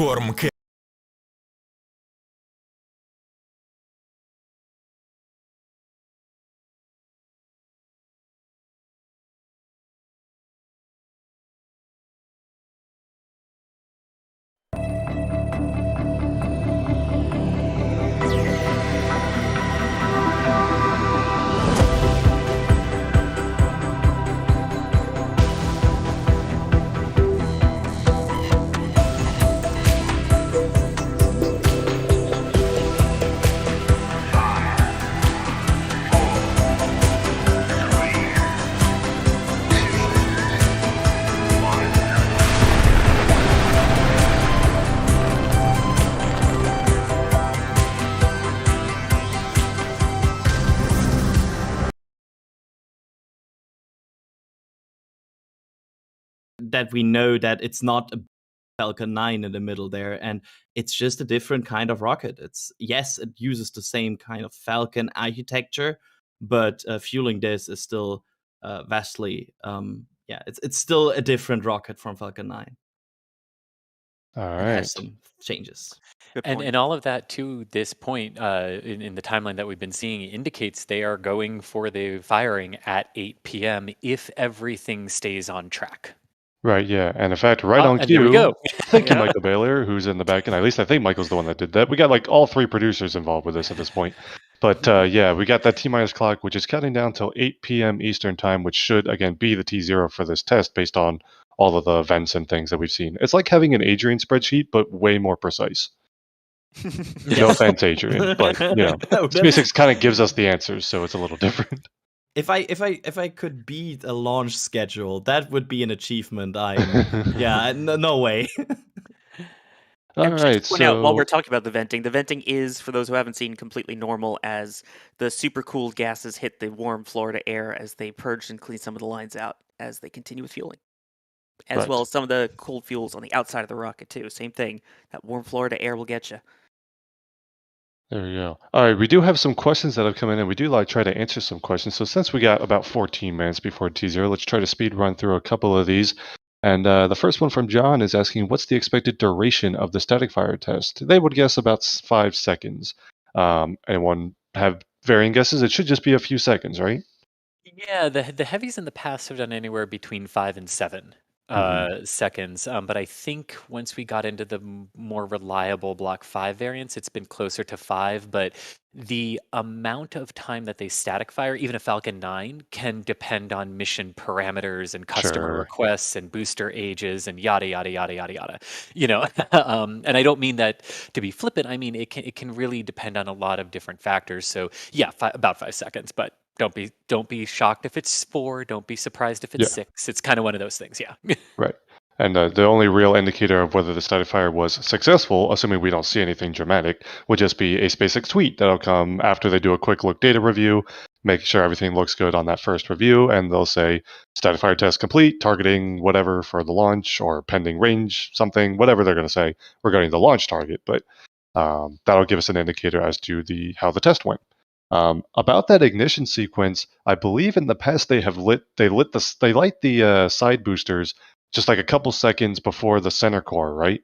Корм that we know that it's not a Falcon 9 in the middle there, and it's just a different kind of rocket. Yes, it uses the same kind of Falcon architecture, but fueling this is still vastly, it's still a different rocket from Falcon 9. All It has right. some changes. Good point. And all of that to this point in the timeline that we've been seeing indicates they are going for the firing at 8 p.m. if everything stays on track. Right, yeah. And in fact, right on And cue. there we go. Thank you, Yeah. Michael Baylor, who's in the back end. At least I think Michael's the one that did that. We got like all three producers involved with this at this point. But yeah, we got that T-minus clock, which is counting down till 8 p.m. Eastern time, which should, again, be the T0 for this test based on all of the events and things that we've seen. It's like having an Adrian spreadsheet, but way more precise. No offense, Adrian, but you know, No, SpaceX kind of gives us the answers, so it's a little different. If I could beat a launch schedule, that would be an achievement. No way. All And just right, to point out, while we're so talking about the venting is, for those who haven't seen, completely normal as the super cooled gases hit the warm Florida air as they purge and clean some of the lines out as they continue with fueling. As well right. as some of the cold fuels on the outside of the rocket, too. Same thing. That warm Florida air will get you. There we go. All right, we do have some questions that have come in, and we do like try to answer some questions. So since we got about 14 minutes before T0, let's try to speed run through a couple of these. And the first one from John is asking, what's the expected duration of the static fire test? They would guess about 5 seconds. Anyone have varying guesses? It should just be a few seconds, right? Yeah, the heavies in the past have done anywhere between 5 and 7 Hmm. seconds. But I think once we got into the more reliable Block 5 variants, it's been closer to 5. But the amount of time that they static fire, even a Falcon 9, can depend on mission parameters and customer Sure. requests and booster ages and yada yada yada yada yada. You know, and I don't mean that to be flippant. I mean it can really depend on a lot of different factors. So yeah, about 5 seconds, but don't be shocked if it's 4. Don't be surprised if it's Yeah. 6. It's kind of one of those things. Yeah. Right. And the only real indicator of whether the static fire was successful, assuming we don't see anything dramatic, would just be a SpaceX tweet that'll come after they do a quick look data review, make sure everything looks good on that first review, and they'll say static fire test complete, targeting whatever for the launch or pending range, something, whatever they're going to say regarding the launch target. But that'll give us an indicator as to how the test went. About that ignition sequence, I believe in the past they light the side boosters just like a couple seconds before the center core, right?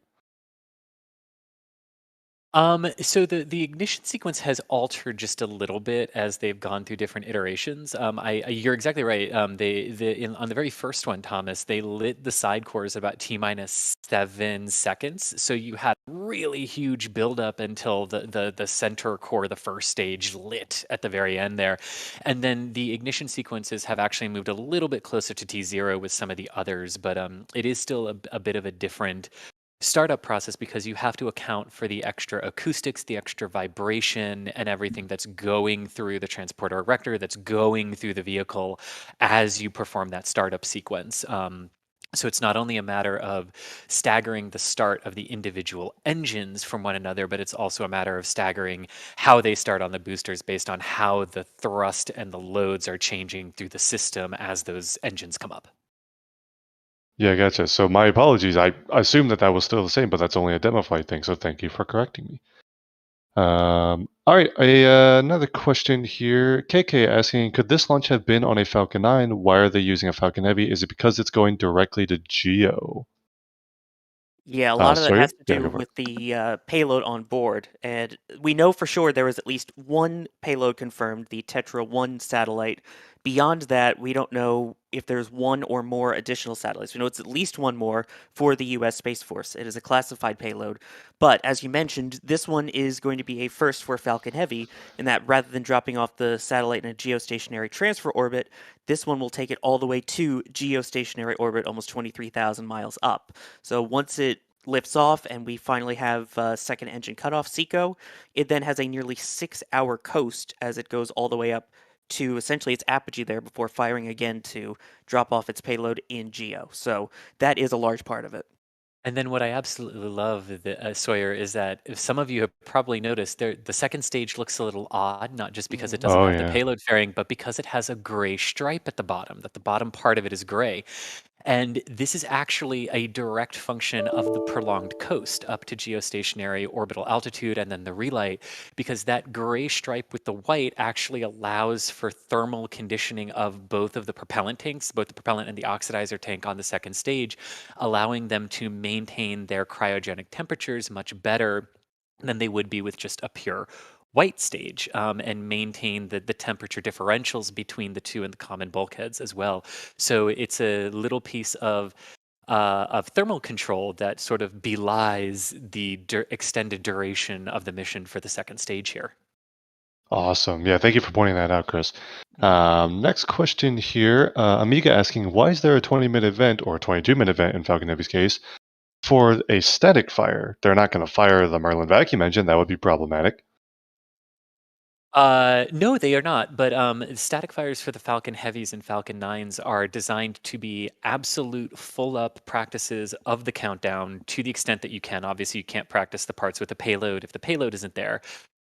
So the ignition sequence has altered just a little bit as they've gone through different iterations. You're exactly right. On the very first one, Thomas, they lit the side cores about T-7 seconds. So you had really huge buildup until the center core, the first stage, lit at the very end there, and then the ignition sequences have actually moved a little bit closer to T0 with some of the others, but it is still a bit of a different startup process because you have to account for the extra acoustics, the extra vibration, and everything that's going through the transporter erector, that's going through the vehicle as you perform that startup sequence. So it's not only a matter of staggering the start of the individual engines from one another, but it's also a matter of staggering how they start on the boosters based on how the thrust and the loads are changing through the system as those engines come up. Yeah, gotcha. So my apologies. I assumed that was still the same, but that's only a demo flight thing. So thank you for correcting me. All right, another question here. KK asking, could this launch have been on a Falcon 9? Why are they using a Falcon Heavy? Is it because it's going directly to Geo? Yeah, a lot of that Sawyer? has to Yeah, do go for it. with the payload on board, and we know for sure there was at least one payload confirmed, the Tetra 1 satellite. Beyond that, we don't know if there's one or more additional satellites. We know it's at least one more for the U.S. Space Force. It is a classified payload, but as you mentioned, this one is going to be a first for Falcon Heavy, in that rather than dropping off the satellite in a geostationary transfer orbit, this one will take it all the way to geostationary orbit, almost 23,000 miles up. So once it lifts off and we finally have second engine cutoff, SECO, it then has a nearly 6-hour coast as it goes all the way up to essentially its apogee there before firing again to drop off its payload in GEO. So that is a large part of it. And then what I absolutely love, Sawyer, is that if some of you have probably noticed, the second stage looks a little odd, not just because it doesn't Oh, have the yeah. payload fairing, but because it has a gray stripe at the bottom, that the bottom part of it is gray. And this is actually a direct function of the prolonged coast up to geostationary orbital altitude and then the relight, because that gray stripe with the white actually allows for thermal conditioning of both of the propellant tanks, both the propellant and the oxidizer tank on the second stage, allowing them to maintain their cryogenic temperatures much better than they would be with just a pure white stage, and maintain the temperature differentials between the two and the common bulkheads as well. So it's a little piece of thermal control that sort of belies the extended duration of the mission for the second stage here. Awesome. Yeah, thank you for pointing that out, Chris. Next question here. Amiga asking, why is there a 20-minute event or a 22-minute event in Falcon Heavy's case for a static fire? They're not going to fire the Merlin vacuum engine. That would be problematic. No, they are not. But static fires for the Falcon Heavies and Falcon 9s are designed to be absolute full up practices of the countdown to the extent that you can. Obviously, you can't practice the parts with the payload if the payload isn't there.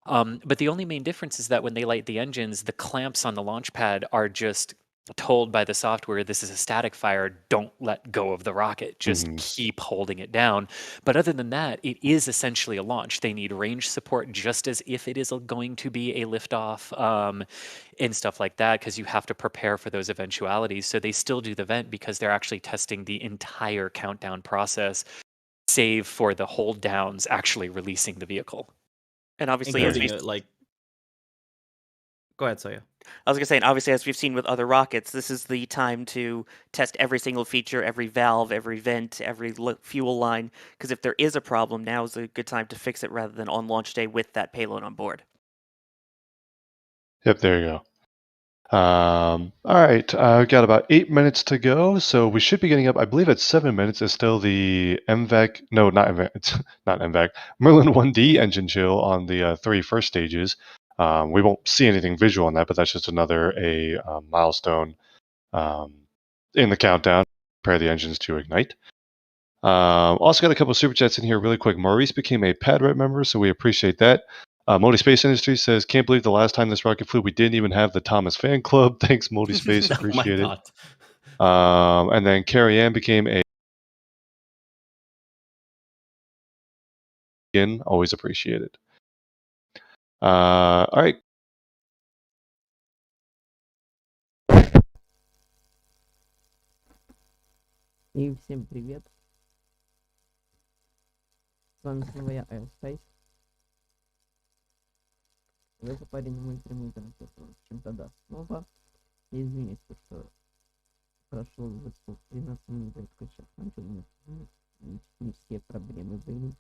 But the only main difference is that when they light the engines, the clamps on the launch pad are just told by the software, this is a static fire, don't let go of the rocket, just keep holding it down. But other than that, it is essentially a launch. They need range support just as if it is going to be a liftoff and stuff like that, because you have to prepare for those eventualities. So they still do the vent because they're actually testing the entire countdown process, save for the hold downs actually releasing the vehicle. And obviously, as including we go ahead, Soya. I was going to say, and obviously, as we've seen with other rockets, this is the time to test every single feature, every valve, every vent, every fuel line, because if there is a problem, now is a good time to fix it rather than on launch day with that payload on board. Yep, there you go. All right, we've got about 8 minutes to go, so we should be getting up. I believe at 7 minutes is still the MVAC. No, not MVAC. It's not MVAC. Merlin 1D engine chill on the 3 first stages. We won't see anything visual on that, but that's just another milestone in the countdown. Prepare the engines to ignite. Also got a couple of super chats in here really quick. Maurice became a PadRep member, so we appreciate that. Modi Space Industry says, can't believe the last time this rocket flew, we didn't even have the Thomas fan club. Thanks, Modi Space. Appreciate Oh my it. God. And then Carrie Ann became a always appreciated. All right. И всем привет. С вами снова я, Space. Вы попали на мой прямой трансляцию. Чем-то да, снова. Я извиняюсь, что прошло уже 13 минут, я только сейчас начал, не все проблемы были.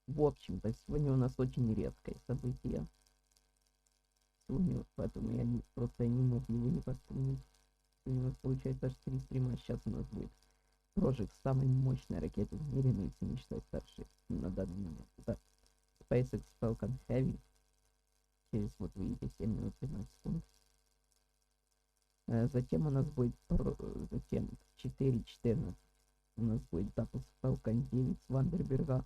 В общем-то, сегодня у нас очень редкое событие. Сегодня, поэтому я просто не мог его не постримить. Сегодня у нас получается аж 3 стрима, сейчас у нас будет прожиг самой мощной ракеты в мире, ну если не считать старшей на данный момент. Это SpaceX Falcon Heavy. Через, вот видите, 7 минут 15 секунд. Затем у нас будет, затем 4.14 у нас будет запуск Falcon 9 с Вандерберга.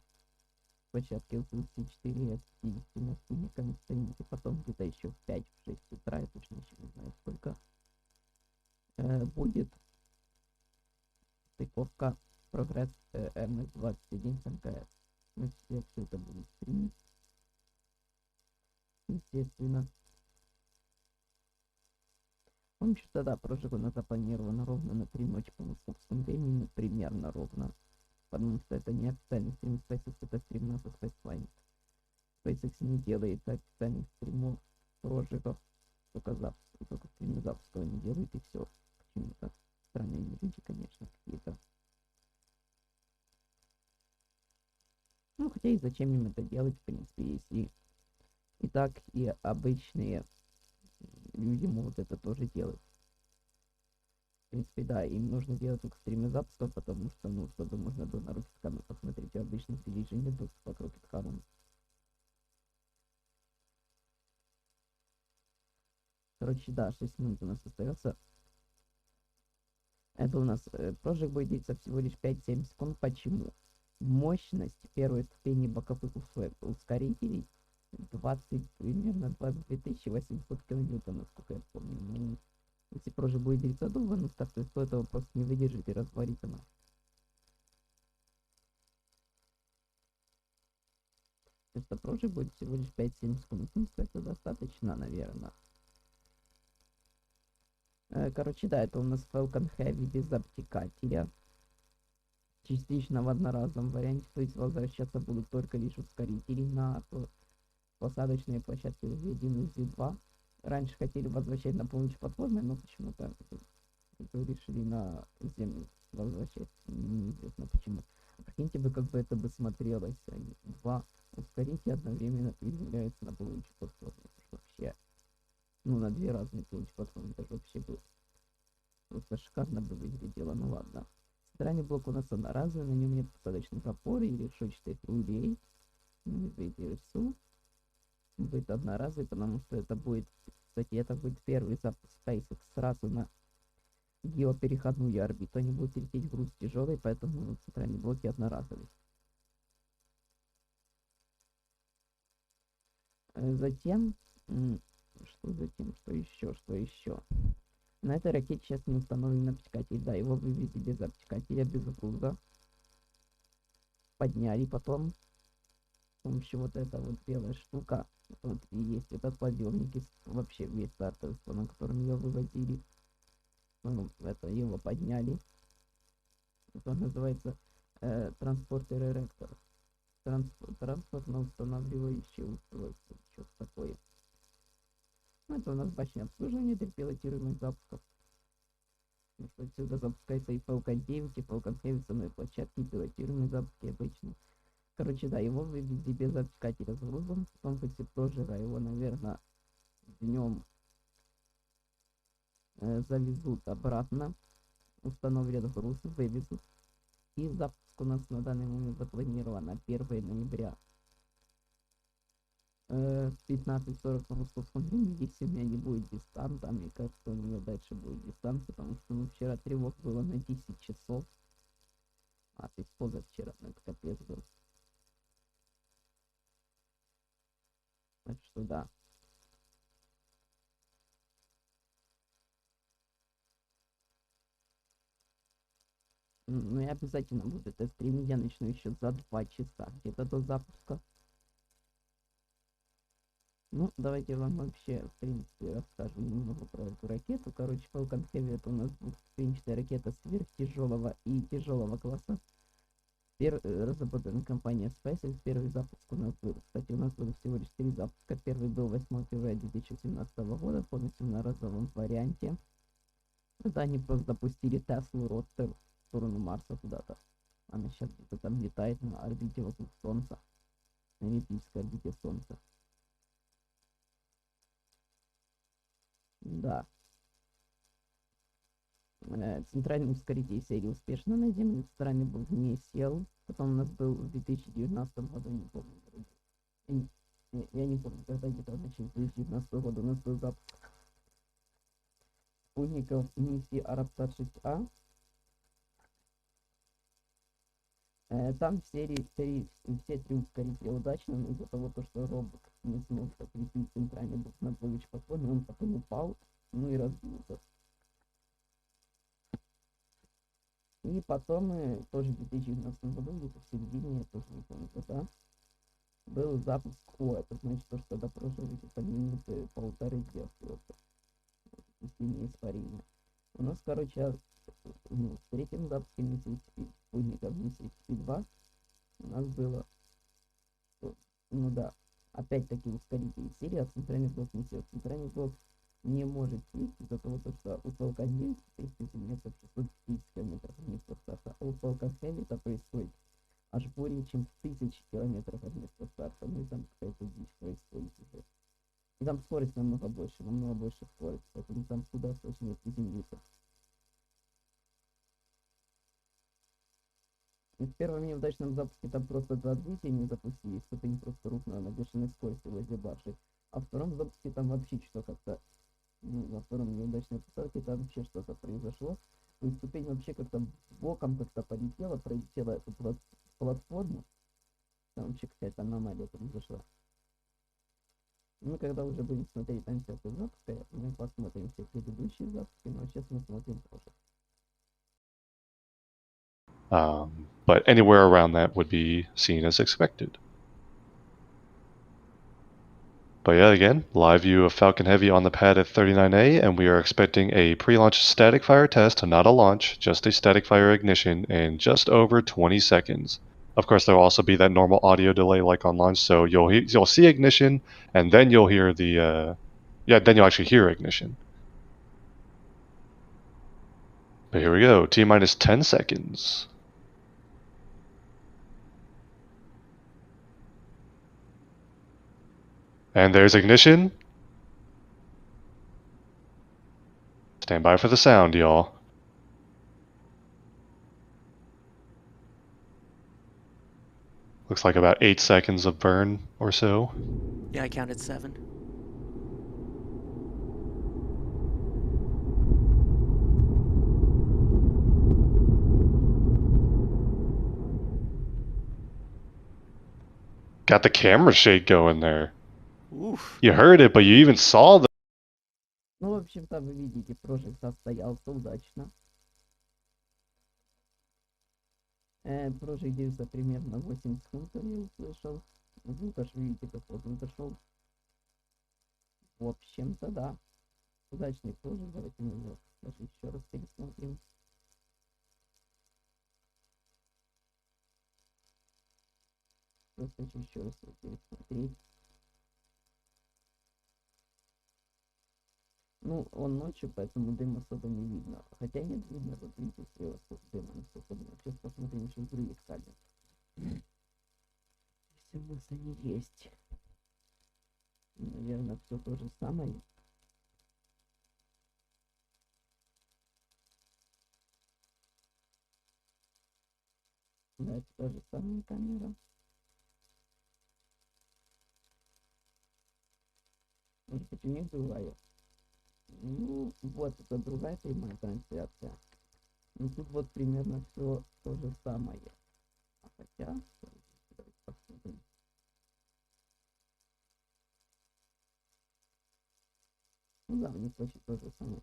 Площадке ЛТ-4 с 50 спутниками стоите. Потом где-то еще в 5-6 утра, я точно еще не знаю сколько, будет стыковка прогресс МС-21 с МКС. Мы все это будем стримить. Естественно. В общем-то, да, прожиг у нас запланировано ровно на 3 ночи по московскому времени, примерно ровно. Потому что это не официальный стрим SpaceX, это стрим NASA SpaceX. SpaceX не делает официальных стримов прожигов, только стримы запуска не делает, и все. Почему-то странные люди, конечно, какие-то. Ну, хотя и зачем им это делать, в принципе, если и так и обычные люди могут это тоже делать. В принципе, да, им нужно делать только стримы запуска, потому что, ну, чтобы можно было на рокет-хану посмотреть, а обычных людей же нет доступа к рокет-хану. Короче, да, 6 минут у нас остается. Это у нас прожиг будет длиться всего лишь 5-7 секунд. Почему? Мощность первой ступени боковых ускорителей примерно 22 800 килоньютон, насколько я помню. Ну, если прожиг будет длиться долго, ну так, то этого просто не выдержит и развалится на. То есть прожиг будет всего лишь 5-7 секунд. Ну, это достаточно, наверное. Короче, да, это у нас Falcon Heavy без обтекателя. Частично в одноразовом варианте, то есть возвращаться будут только лишь ускорители на посадочные площадки Z1 и Z2. Раньше хотели возвращать на помощь платформы, но почему-то решили на Землю возвращать. Неизвестно почему. Прикиньте бы, как бы это бы смотрелось. Они два ускорителя одновременно приземляются на помощь платформы. Вообще. Ну, на 2 разные помощь платформы. Это вообще было просто шикарно бы выглядело. Ну ладно. Центральный блок у нас одноразовый, на нем нет посадочных опор и решетчатых рулей. Видите, рису. будет одноразовый, потому что это будет, кстати, это будет первый запуск SpaceX сразу на геопереходную орбиту. Они будут лететь груз тяжелый, поэтому центральные блоки одноразовые. Затем, что еще? На этой ракете сейчас не установлен обтекатель, да, его вывезли без обтекателя, без груза. Подняли потом с помощью вот эта вот белая штука. Вот и есть этот подъемник, вообще весь стартовый, на котором ее вывозили. Это его подняли. Это называется транспортер эректор. Транспортно-устанавливающее устройство. Что-то такое. Ну, это у нас башня обслуживания для пилотируемых запусков. Отсюда запускается и Falcon Heavy, и Falcon Heavy самой площадки, и пилотируемые запуски обычно. Короче, да, его вывезли без обтекателя с грузом. Потом после прожига его, наверное, днем завезут обратно. Установят груз, вывезут. И запуск у нас на данный момент запланирован на 1 ноября. В 15:40 по московскому времени, если у меня не будет дистанта, мне кажется, у меня дальше будет дистанция, потому что вчера тревог было на 10 часов. А, то есть позавчера, это капец был. Так что да. Ну и обязательно будет тест-стрим, я начну еще за 2 часа, где-то до запуска. Ну, давайте я вам вообще, в принципе, расскажу немного про эту ракету. Короче, Falcon Heavy — это у нас двухступенчатая ракета сверхтяжелого и тяжелого класса. Разработана компания SpaceX. Первый запуск у нас был, кстати, у нас было всего лишь 3 запуска. Первый был 8 февраля 2017 года, полностью на разовом варианте. Это они просто запустили Теслу Ростер в сторону Марса куда-то. Она сейчас где-то там летает на орбите вокруг Солнца. На эллиптической орбите Солнца. Да. Центральный ускоритель серии успешно на Землю. Центральный блок не сел. Потом у нас был в 2019 году, не помню. Я не помню, когда где-то в начале 2019 года у нас был запуск спутников миссии Арабсат-6А. Там в серии все 3 ускорителя удачно, но из-за того, что робот не смог прикрепить центральный блок на двоечку подхода, он потом упал, ну и разбился. И потом, тоже в 2019 году, где-то в середине, я тоже не помню когда, был запуск это значит, что тогда прошло где-то минуты полторы-две остается, если не испарение. У нас, короче, в третьем запуске миссии спутников миссии 2 у нас было, ну да, опять-таки ускоритель серии, а центральный блок не сел. Центральный блок не может сесть из-за того, что у Falcon Heavy приземляется в 650 км от места старта, а у Falcon Heavy это происходит аж более чем в 1000 км от места старта. Ну и там какая-то дичь происходит уже. И там скорость намного больше скорость, поэтому там куда сложнее приземлиться. И в первом неудачном запуске там просто 2 двигателя не запустились, ступень просто рухнула на бешеной скорости возле баржи. А в втором запуске там вообще что как-то, во втором неудачной посадке там вообще что-то произошло. То есть ступень вообще как-то боком как-то полетела, пролетела эту платформу. Там вообще какая-то аномалия произошла. Мы когда уже будем смотреть трансляцию запуска, мы посмотрим все предыдущие запуски, но сейчас мы смотрим тоже. But anywhere around that would be seen as expected. But yeah, again, live view of Falcon Heavy on the pad at 39A, and we are expecting a pre-launch static fire test, not a launch, just a static fire ignition in just over 20 seconds. Of course, there will also be that normal audio delay like on launch, so you'll see ignition, and then you'll hear then you'll actually hear ignition. But here we go, T-minus 10 seconds. And there's ignition. Stand by for the sound, y'all. Looks like about 8 seconds of burn or so. Yeah, I counted 7. Got the camera shake going there. Oof. You heard it, but you even saw the... Ну, в общем-то, вы видите, прожиг состоялся удачно. Прожиг длился примерно 8 секунд, я услышал. Звук аж видите, как вот он зашел. В общем-то, да. Удачный прожиг. Давайте мы его даже еще раз пересмотрим. Просто хочу еще раз его пересмотреть. Ну, он ночью, поэтому дым особо не видно. Хотя нет, видно, вот видите, слева дыма особенно. Сейчас посмотрим еще с других камер. Если у нас они есть. Наверное, все то же самое. Да, это та же самая камера. Может быть, у них бывает. Ну, вот это другая прямая трансляция. Ну, тут вот примерно все то же самое. А хотя, давайте посмотрим. Ну да, у них почти то же самое.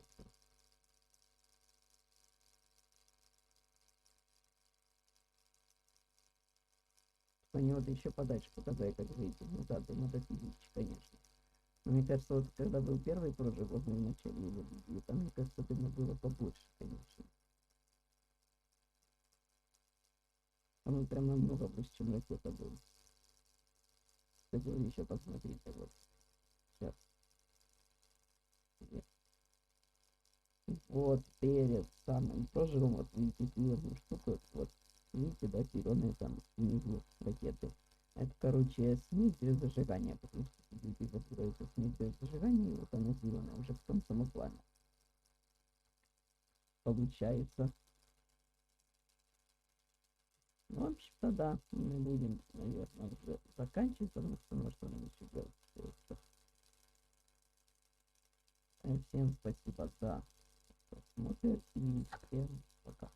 Они вот еще подальше показали, как выйти. Ну да, дым это физически, конечно. Но мне кажется, вот когда был первый прожиг, вот мы вначале его видели, там, мне кажется, дыма было побольше, конечно. Он прям намного больше, чем ракета был. Кстати, вы еще посмотрите, вот. Сейчас. Вот, перед самым прожигом, вот видите, зеленую штуку, вот, видите, да, зеленые там внизу ракеты. Это, короче, смесь без зажигания, потому что видите, это смесь без зажигания, и вот она зеленая, уже в том самом плане. Получается. Ну, в общем-то, да, мы будем, наверное, уже заканчивать, потому что, ну, что нам еще делать? Всем спасибо за просмотр и всем пока.